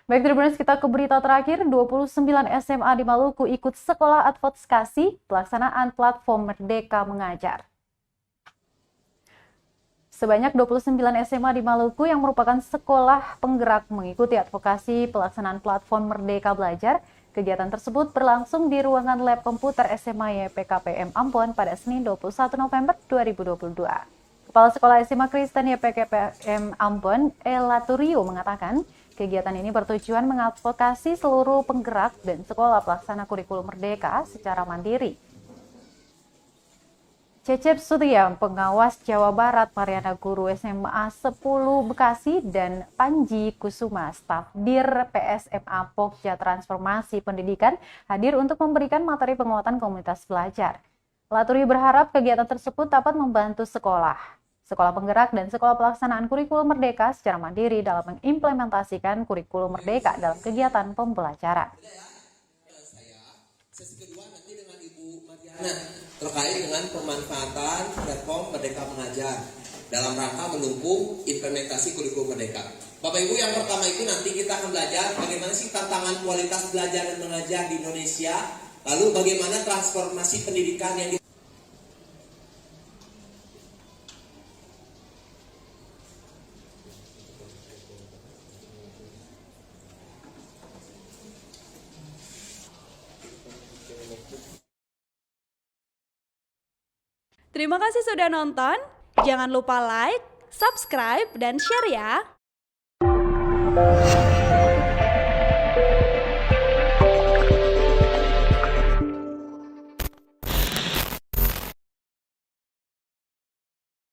Baik, Tribuners, kita ke berita terakhir. 29 SMA di Maluku ikut sekolah advokasi pelaksanaan platform Merdeka Mengajar. Sebanyak 29 SMA di Maluku yang merupakan sekolah penggerak mengikuti advokasi pelaksanaan platform Merdeka Belajar. Kegiatan tersebut berlangsung di ruangan lab komputer SMA YPKPM Ambon pada Senin 21 November 2022. Kepala Sekolah SMA Kristen YPKPM Ambon, Elaturio, mengatakan kegiatan ini bertujuan mengadvokasi seluruh penggerak dan sekolah pelaksana kurikulum Merdeka secara mandiri. Cecep Sutia, pengawas Jawa Barat Mariana Guru SMA 10 Bekasi, dan Panji Kusuma, staf Dir PSMA Pokja Transformasi Pendidikan, hadir untuk memberikan materi penguatan komunitas belajar. Laturi berharap kegiatan tersebut dapat membantu sekolah penggerak dan sekolah pelaksanaan kurikulum Merdeka secara mandiri dalam mengimplementasikan kurikulum Merdeka dalam kegiatan pembelajaran. Sesi kedua nanti dengan Ibu Mariana terkait dengan pemanfaatan platform Merdeka Mengajar dalam rangka mendukung implementasi kurikulum Merdeka. Bapak Ibu, yang pertama itu nanti kita akan belajar bagaimana sih tantangan kualitas belajar dan mengajar di Indonesia, lalu bagaimana transformasi pendidikan yang Terima kasih sudah nonton. Jangan lupa like, subscribe, dan share ya.